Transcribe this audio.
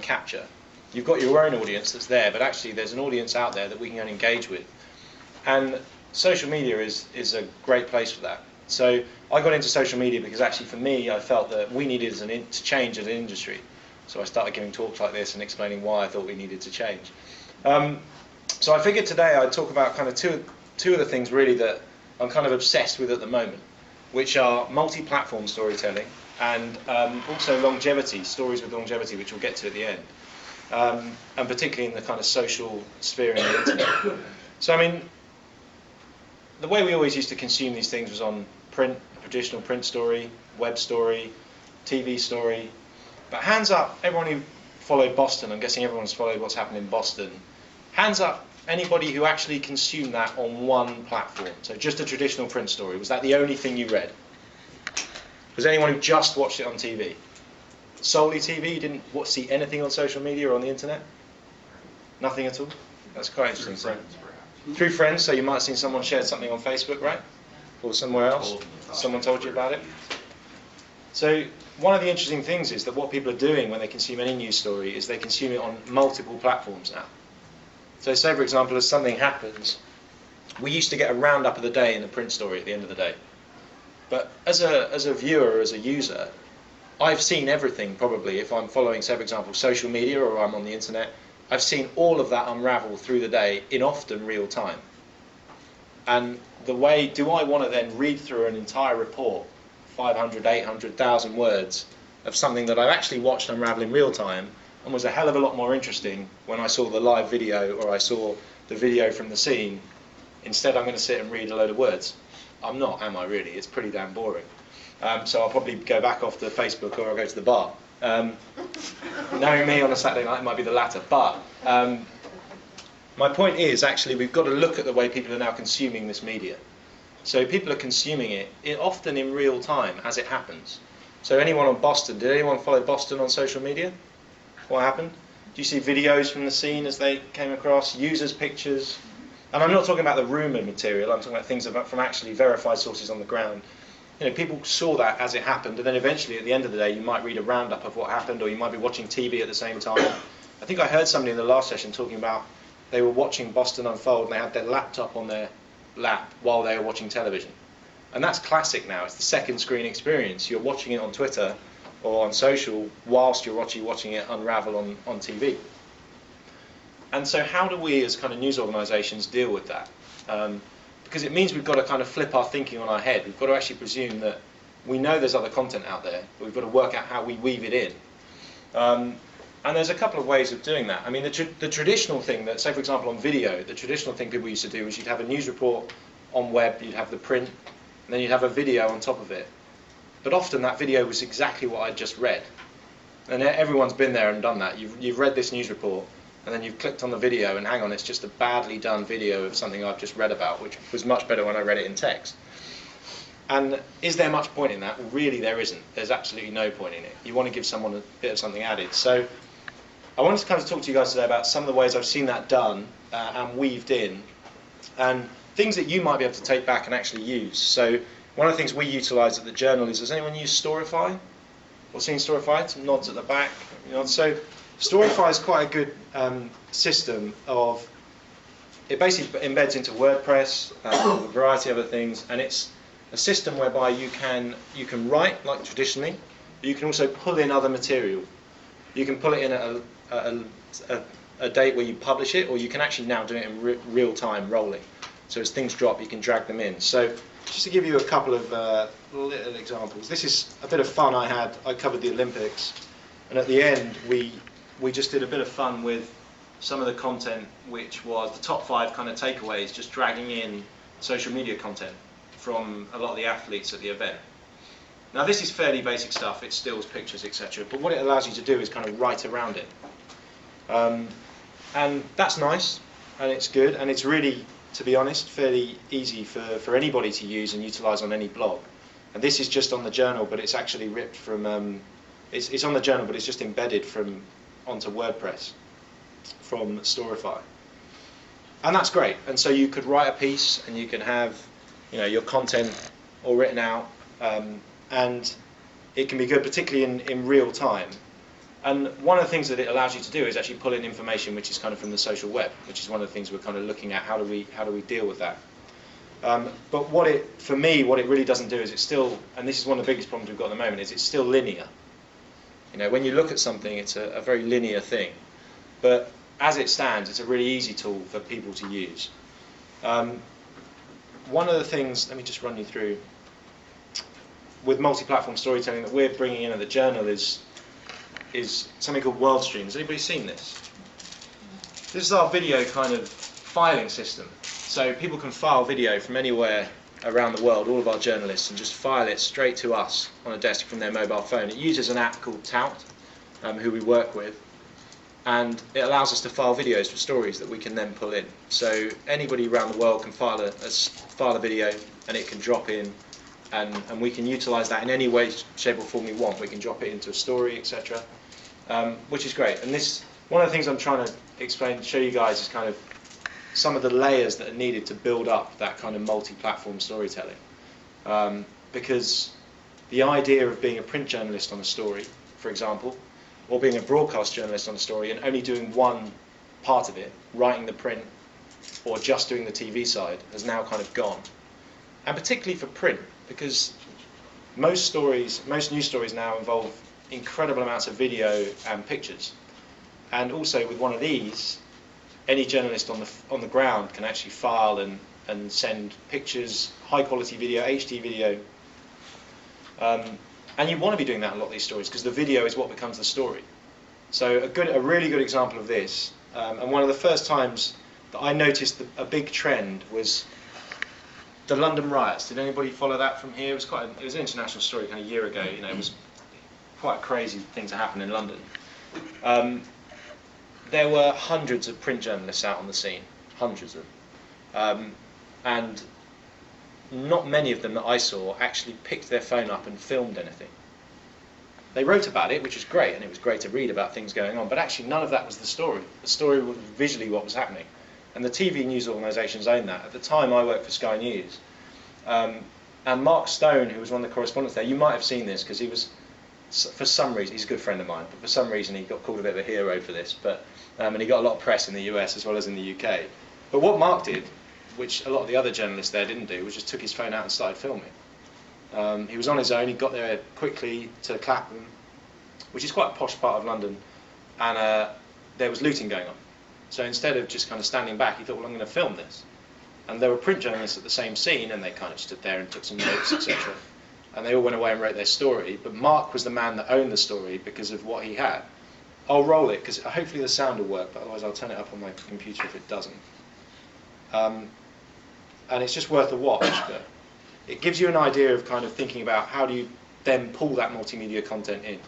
and capture. You've got your own audience that's there, but actually there's an audience out there that we can go and engage with. And social media is a great place for that. So I got into social media because actually for me, I felt that we needed to change as an industry. So I started giving talks like this and explaining why I thought we needed to change. So I figured today I'd talk about kind of two of the things really that I'm kind of obsessed with at the moment, which are multi-platform storytelling and also longevity, stories with longevity, which we'll get to at the end, and particularly in the kind of social sphere in the internet. So I mean, the way we always used to consume these things was on print, traditional print story, web story, TV story. But hands up, everyone who followed Boston, I'm guessing everyone's followed what's happened in Boston. Hands up, anybody who actually consumed that on one platform. So just a traditional print story. Was that the only thing you read? Was there anyone who just watched it on TV? Solely TV? You didn't see anything on social media or on the internet? Nothing at all? That's quite interesting. Through friends, so you might have seen someone shared something on Facebook, right? Or somewhere else. Someone told you about it. So one of the interesting things is that what people are doing when they consume any news story is they consume it on multiple platforms now. So say, for example, as something happens, we used to get a roundup of the day in a print story at the end of the day. But as a viewer, as a user, I've seen everything probably. If I'm following, say, for example, social media or I'm on the internet, I've seen all of that unravel through the day in often real time. And the way, do I want to then read through an entire report, 500, 800, 1,000 words, of something that I've actually watched unravel in real time and was a hell of a lot more interesting when I saw the live video or I saw the video from the scene? Instead, I'm going to sit and read a load of words. I'm not, am I really? It's pretty damn boring. So I'll probably go back off to Facebook or I'll go to the bar. Knowing me on a Saturday night, it might be the latter. But my point is, actually, we've got to look at the way people are now consuming this media. So people are consuming it often in real time as it happens. So anyone on Boston, did anyone follow Boston on social media? What happened? Do you see videos from the scene as they came across, users' pictures? And I'm not talking about the rumoured material, I'm talking about things from actually verified sources on the ground. You know, people saw that as it happened, and then eventually at the end of the day you might read a roundup of what happened, or you might be watching TV at the same time. I think I heard somebody in the last session talking about they were watching Boston unfold and they had their laptop on their lap while they were watching television. And that's classic now, it's the second screen experience. You're watching it on Twitter or on social whilst you're watching it unravel on TV. And so how do we as kind of news organisations deal with that? Because it means we've got to kind of flip our thinking on our head. We've got to actually presume that we know there's other content out there, but we've got to work out how we weave it in. And there's a couple of ways of doing that. I mean, the traditional thing that, say for example on video, the traditional thing people used to do was you'd have a news report on web, you'd have the print, and then you'd have a video on top of it. But often that video was exactly what I'd just read. And everyone's been there and done that. You've read this news report, and then you've clicked on the video, and hang on, it's just a badly done video of something I've just read about, which was much better when I read it in text. And is there much point in that? Well, really there isn't. There's absolutely no point in it. You want to give someone a bit of something added. So I wanted to kind of talk to you guys today about some of the ways I've seen that done and weaved in, and things that you might be able to take back and actually use. So one of the things we utilise at the Journal is, has anyone used Storify? Or seen Storify? Some nods at the back. You know, so Storify is quite a good system of, it basically embeds into WordPress, a variety of other things, and it's a system whereby you can write like traditionally, but you can also pull in other material. You can pull it in at a date where you publish it, or you can actually now do it in real time, rolling. So as things drop, you can drag them in. So just to give you a couple of little examples, this is a bit of fun I had. I covered the Olympics, and at the end we just did a bit of fun with some of the content, which was the top 5 kind of takeaways, just dragging in social media content from a lot of the athletes at the event. Now this is fairly basic stuff, it's stills, pictures, etc. But what it allows you to do is kind of write around it. And that's nice, and it's good, and it's really, to be honest, fairly easy for anybody to use and utilise on any blog. And this is just on the Journal, but it's actually ripped from, it's on the Journal, but it's just embedded onto WordPress from Storify. And that's great. And so you could write a piece, and you can have, you know, your content all written out, and it can be good, particularly in real time. And one of the things that it allows you to do is actually pull in information which is kind of from the social web, which is one of the things we're kind of looking at. How do we deal with that? But for me, what it really doesn't do is it's still, and this is one of the biggest problems we've got at the moment, is it's still linear. You know, when you look at something, it's a very linear thing. But as it stands, it's a really easy tool for people to use. One of the things, let me just run you through, with multi-platform storytelling that we're bringing in at the Journal is something called World Stream. Has anybody seen this? This is our video kind of filing system. So people can file video from anywhere around the world, all of our journalists, and just file it straight to us on a desk from their mobile phone. It uses an app called Tout, who we work with, and it allows us to file videos for stories that we can then pull in. So anybody around the world can file a video, and it can drop in, and we can utilise that in any way, shape or form we want. We can drop it into a story, etc., which is great. And this, one of the things I'm trying to explain, show you guys, is kind of some of the layers that are needed to build up that kind of multi-platform storytelling. Because the idea of being a print journalist on a story, for example, or being a broadcast journalist on a story and only doing one part of it, writing the print or just doing the TV side, has now kind of gone. And particularly for print, because most news stories now involve incredible amounts of video and pictures. And also with one of these, any journalist on the ground can actually file and send pictures, high quality video, HD video. And you want to be doing that in a lot of these stories because the video is what becomes the story. So a really good example of this, and one of the first times that I noticed a big trend was the London Riots. Did anybody follow that from here? It was an international story kind of a year ago. You know, it was quite a crazy thing to happen in London. There were hundreds of print journalists out on the scene, hundreds of them, and not many of them that I saw actually picked their phone up and filmed anything. They wrote about it, which was great, and it was great to read about things going on, but actually none of that was the story. The story was visually what was happening. And the TV news organisations own that. At the time I worked for Sky News, and Mark Stone, who was one of the correspondents there, you might have seen this because he was, for some reason, he's a good friend of mine, but for some reason he got called a bit of a hero for this, and he got a lot of press in the US as well as in the UK. But what Mark did, which a lot of the other journalists there didn't do, was just took his phone out and started filming. He was on his own, he got there quickly to Clapham, which is quite a posh part of London, and there was looting going on. So instead of just kind of standing back, he thought, well, I'm going to film this. And there were print journalists at the same scene, and they kind of stood there and took some notes, etc. And they all went away and wrote their story, but Mark was the man that owned the story because of what he had. I'll roll it, because hopefully the sound will work, but otherwise I'll turn it up on my computer if it doesn't. And it's just worth a watch, but it gives you an idea of kind of thinking about how do you then pull that multimedia content in.